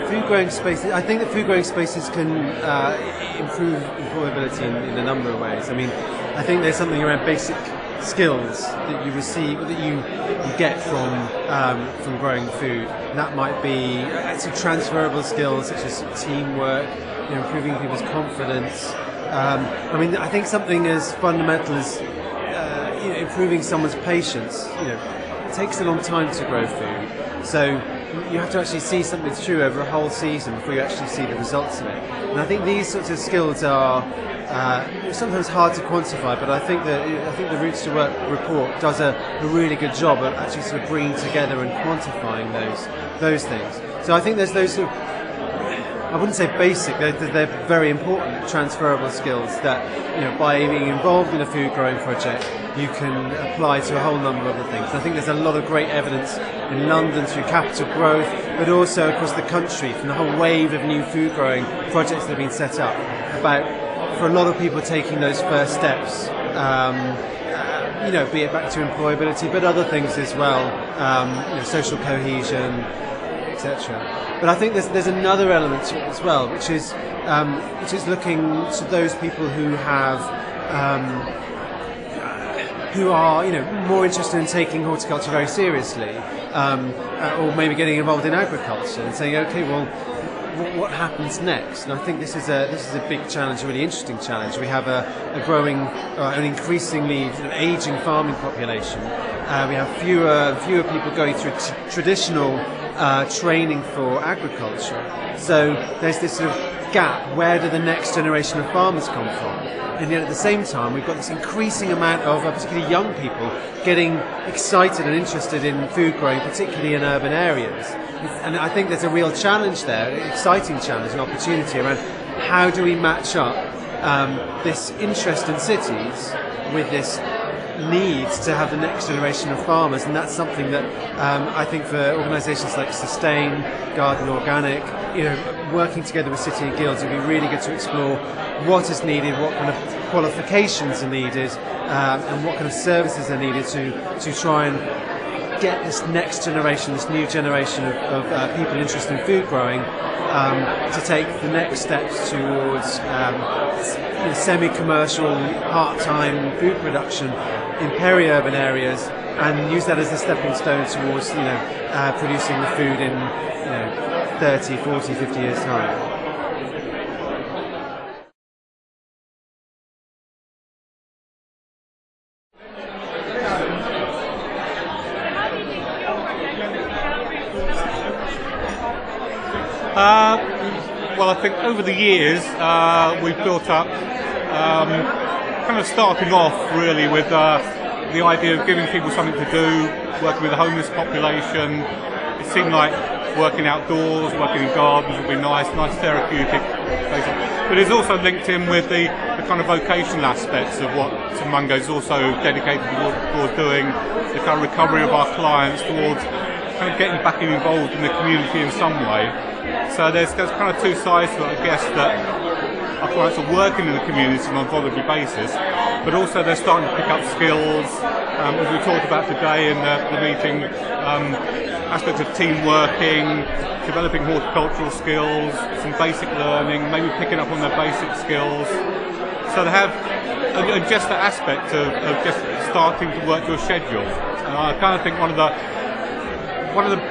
Food growing spaces. I think that food growing spaces can improve employability in a number of ways. I mean, I think there's something around basic skills that you receive, that you get from growing food. And that might be sort of transferable skills such as teamwork, improving people's confidence. I mean, I think something as fundamental as improving someone's patience. It takes a long time to grow food, so you have to actually see something through over a whole season before you actually see the results of it. And I think these sorts of skills are sometimes hard to quantify, but I think the Roots to Work report does a really good job of actually sort of bringing together and quantifying those things. So I think there's those sort of, I wouldn't say basic, they're very important transferable skills that, by being involved in a food growing project, you can apply to a whole number of other things. I think there's a lot of great evidence in London through capital growth, but also across the country from the whole wave of new food growing projects that have been set up, about, for a lot of people, taking those first steps, be it back to employability, but other things as well, social cohesion, etc. But I think there's another element to it as well, which is looking to those people who are more interested in taking horticulture very seriously, or maybe getting involved in agriculture and saying, okay, well, what happens next? And I think this is a big challenge, a really interesting challenge. We have a growing, an increasingly aging farming population. We have fewer people going through traditional training for agriculture. So there's this sort of gap. Where do the next generation of farmers come from? And yet at the same time, we've got this increasing amount of particularly young people getting excited and interested in food growing, particularly in urban areas. And I think there's a real challenge there, an exciting challenge, an opportunity around how do we match up this interest in cities with this need to have the next generation of farmers. And that's something that I think for organisations like Sustain, Garden Organic, working together with City and Guilds, it would be really good to explore what is needed, what kind of qualifications are needed, and what kind of services are needed to try and get this next generation, this new generation of people interested in food growing, to take the next steps towards semi-commercial, part-time food production in peri-urban areas, and use that as a stepping stone towards producing the food in 30, 40, 50 years' time. Well, I think over the years we've built up, kind of starting off really with the idea of giving people something to do, working with the homeless population. It seemed like working outdoors, working in gardens would be nice therapeutic. But it's also linked in with the kind of vocational aspects of what Mungo's also dedicated towards doing, the kind of recovery of our clients towards kind of getting back involved in the community in some way. So there's kind of two sides to it, I guess, that our clients are working in the community on a voluntary basis, but also they're starting to pick up skills, as we talked about today in the meeting, aspects of team working, developing horticultural skills, some basic learning, maybe picking up on their basic skills. So they have just that aspect of just starting to work to a schedule. I kind of think one of the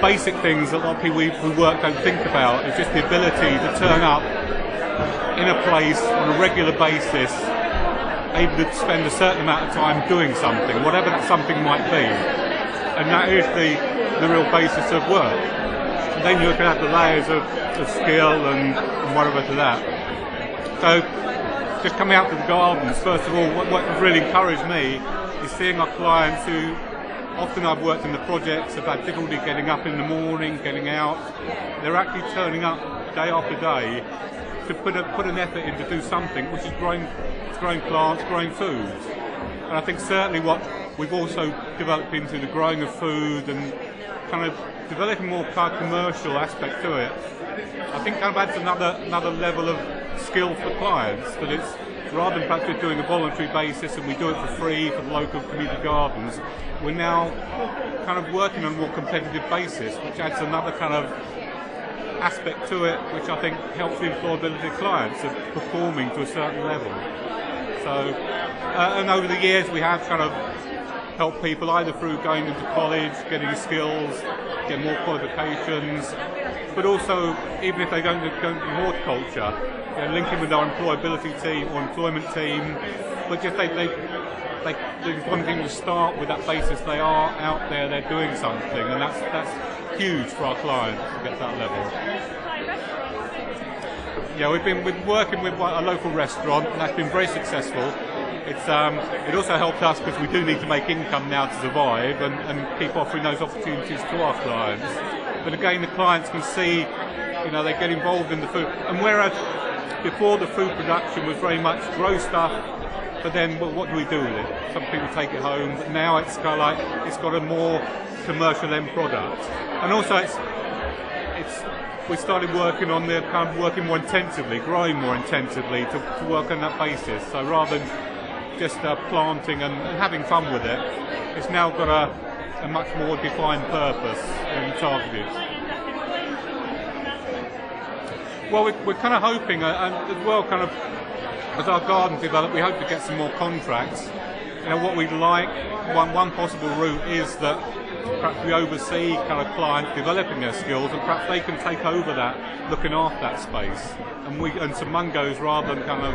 basic things that a lot of people who work don't think about is just the ability to turn up in a place on a regular basis, able to spend a certain amount of time doing something, whatever that something might be. And that is the real basis of work. And then you can have the layers of skill and whatever to that. So just coming out to the gardens, first of all, what really encouraged me is seeing our clients who often I've worked in the projects, have had difficulty getting up in the morning, getting out. They're actually turning up day after day to put an effort in to do something, which is growing plants, growing foods. And I think certainly what we've also developed into the growing of food and kind of developing more kind of commercial aspect to it, I think kind of adds another level of skill for clients, that it's rather than perhaps just doing a voluntary basis and we do it for free for the local community gardens, we're now kind of working on a more competitive basis, which adds another kind of aspect to it, which I think helps the employability of clients of performing to a certain level. So, and over the years we have kind of helped people either through going into college, getting skills, getting more qualifications, but also even if they don't go into horticulture, linking with our employability team or employment team, but just they just wanting to start with that basis. They are out there, they're doing something, and that's huge for our clients to get to that level. Yeah, we've been working with a local restaurant, and that's been very successful. It also helped us because we do need to make income now to survive and keep offering those opportunities to our clients. But again, the clients can see, they get involved in the food. And whereas before the food production was very much grow stuff, but then what do we do with it? Some people take it home, but now it's kind of like it's got a more commercial end product. And also we started working on the kind of working more intensively, growing more intensively to work on that basis. So rather than just planting and having fun with it, it's now got a much more defined purpose and targeted. Well, we're kind of hoping, and as well, kind of as our garden develops, we hope to get some more contracts. What we'd like, one possible route is that perhaps we oversee kind of clients developing their skills, and perhaps they can take over that, looking after that space. And some Mungos, rather than kind of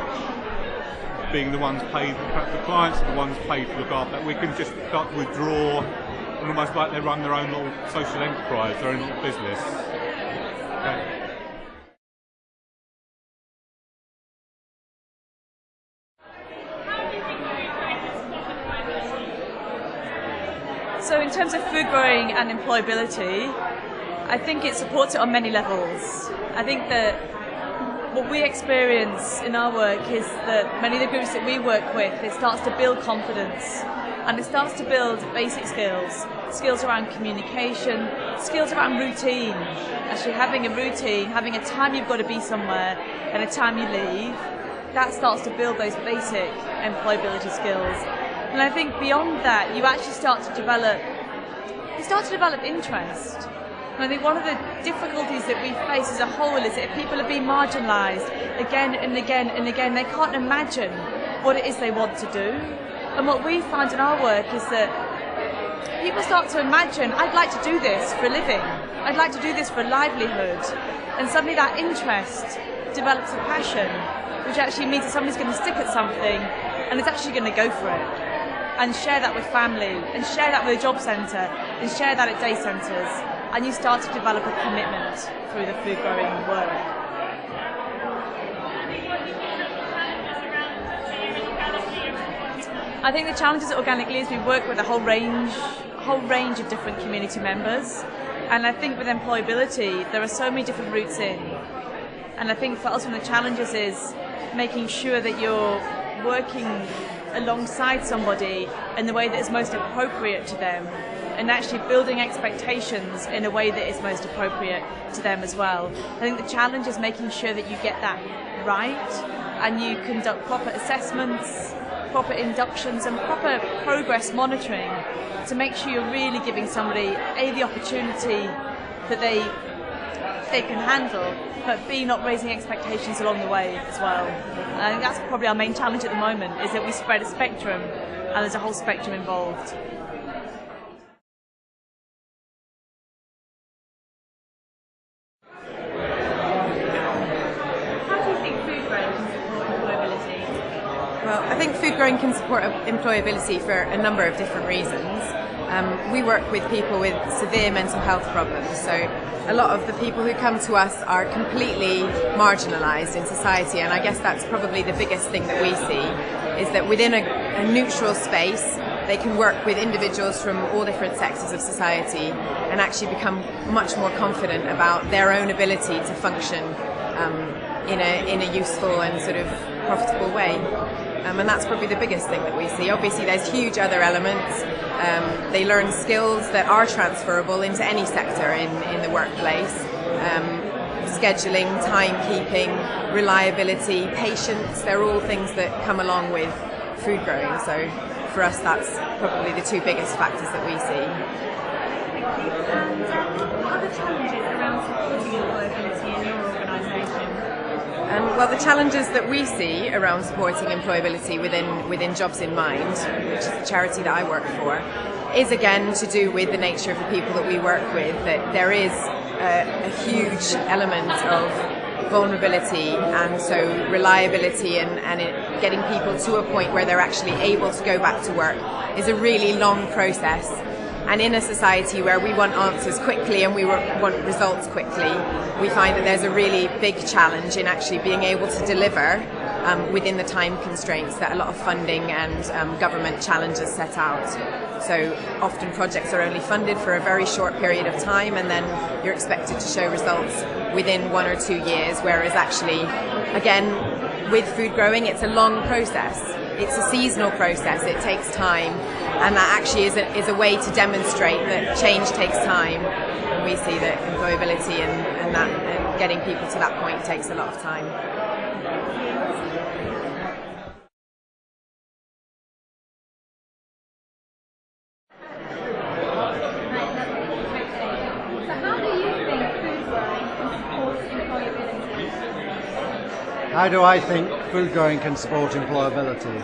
being the ones paid, perhaps the clients are the ones paid to look after that. We can just start to withdraw, and almost like they run their own little social enterprise, their own little business. Okay. So in terms of food growing and employability, I think it supports it on many levels. I think that what we experience in our work is that many of the groups that we work with, it starts to build confidence and it starts to build basic skills around communication, skills around routine. Actually having a routine, having a time you've got to be somewhere and a time you leave, that starts to build those basic employability skills. And I think beyond that, you actually start to develop interest. And I think one of the difficulties that we face as a whole is that if people are being marginalised again and again and again, they can't imagine what it is they want to do. And what we found in our work is that people start to imagine, I'd like to do this for a living, I'd like to do this for a livelihood. And suddenly that interest develops a passion, which actually means that somebody's going to stick at something and is actually going to go for it. And share that with family, and share that with a job centre, and share that at day centres, and you start to develop a commitment through the food growing work. I think the challenges at Organically is we work with a whole range of different community members, and I think with employability there are so many different routes in. And I think for us one of the challenges is making sure that you're working alongside somebody in the way that is most appropriate to them, and actually building expectations in a way that is most appropriate to them as well. I think the challenge is making sure that you get that right and you conduct proper assessments, proper inductions and proper progress monitoring to make sure you're really giving somebody A, the opportunity that they can handle, but B, not raising expectations along the way as well. And I think that's probably our main challenge at the moment, is that we spread a spectrum and there's a whole spectrum involved. How do you think food growing can support employability? Well, I think food growing can support employability for a number of different reasons. We work with people with severe mental health problems, so a lot of the people who come to us are completely marginalised in society, and I guess that's probably the biggest thing that we see, is that within a neutral space they can work with individuals from all different sectors of society and actually become much more confident about their own ability to function in a useful and sort of profitable way. And that's probably the biggest thing that we see. Obviously there's huge other elements. They learn skills that are transferable into any sector in the workplace. scheduling, timekeeping, reliability, patience. They're all things that come along with food growing. So for us, that's probably the two biggest factors that we see. And what are the challenges around supporting employability in your organisation? Well, the challenges that we see around supporting employability within Jobs in Mind, which is the charity that I work for, is again to do with the nature of the people that we work with, that there is a huge element of vulnerability, and so reliability and getting people to a point where they're actually able to go back to work is a really long process. And in a society where we want answers quickly and we want results quickly, we find that there's a really big challenge in actually being able to deliver within the time constraints that a lot of funding and government challenges set out. So often projects are only funded for a very short period of time, and then you're expected to show results within 1 or 2 years, whereas actually, again, with food growing, it's a long process. It's a seasonal process, it takes time, and that actually is a way to demonstrate that change takes time. And we see that employability and getting people to that point takes a lot of time. How do I think food growing can support employability?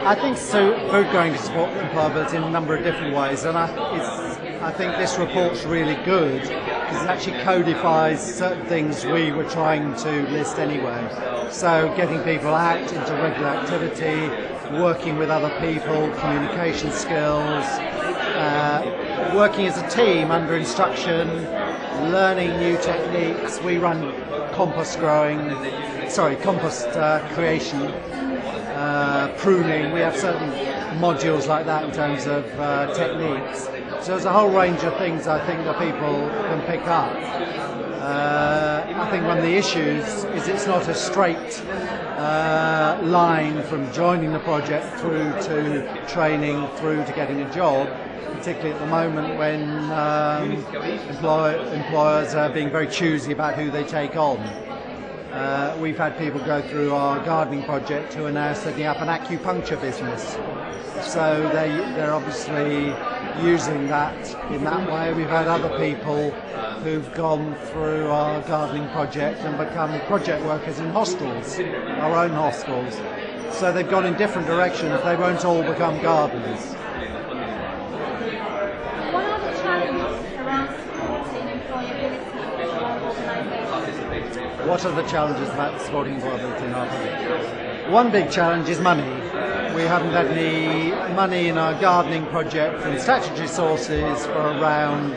I think food growing can support employability in a number of different ways, and I think this report's really good because it actually codifies certain things we were trying to list anyway. So getting people out into regular activity, working with other people, communication skills, working as a team under instruction, learning new techniques. We run compost creation, pruning. We have certain modules like that in terms of techniques. So there's a whole range of things I think that people can pick up. I think one of the issues is it's not a straight line from joining the project through to training, through to getting a job, particularly at the moment when employers are being very choosy about who they take on. We've had people go through our gardening project who are now setting up an acupuncture business. So they're obviously using that in that way. We've had other people who've gone through our gardening project and become project workers in hostels, our own hostels. So they've gone in different directions. They won't all become gardeners. What are the challenges around supporting employability in our organisation? What are the challenges about supporting employability in our project? One big challenge is money. We haven't had any money in our gardening project from statutory sources for around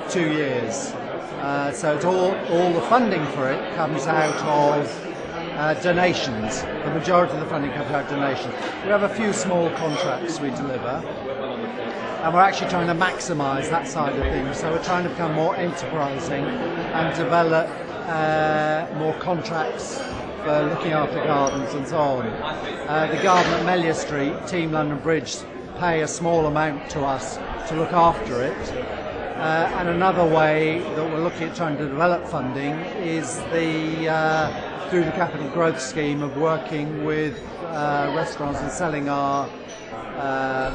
2 years. So it's all the funding for it comes out of donations. The majority of the funding comes out of donations. We have a few small contracts we deliver, and we're actually trying to maximise that side of things. So we're trying to become more enterprising and develop more contracts for looking after gardens and so on. The garden at Mellier Street, Team London Bridge, pay a small amount to us to look after it. And another way that we're looking at trying to develop funding is through the Capital Growth Scheme of working with restaurants and selling our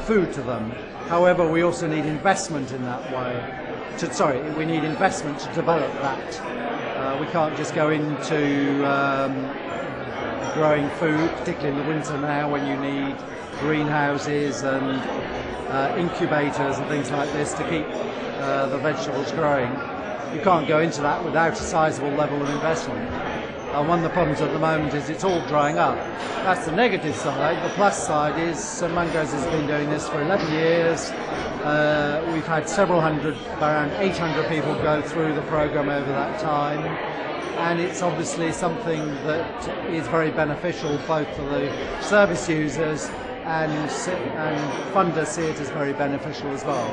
food to them. However, we also need investment in that way. We need investment to develop that. We can't just go into growing food, particularly in the winter now when you need greenhouses and incubators and things like this to keep the vegetables growing. You can't go into that without a sizable level of investment. One of the problems at the moment is it's all drying up. That's the negative side. The plus side is Mungo's has been doing this for 11 years. We've had several hundred, around 800 people go through the programme over that time. And it's obviously something that is very beneficial both for the service users and funders see it as very beneficial as well.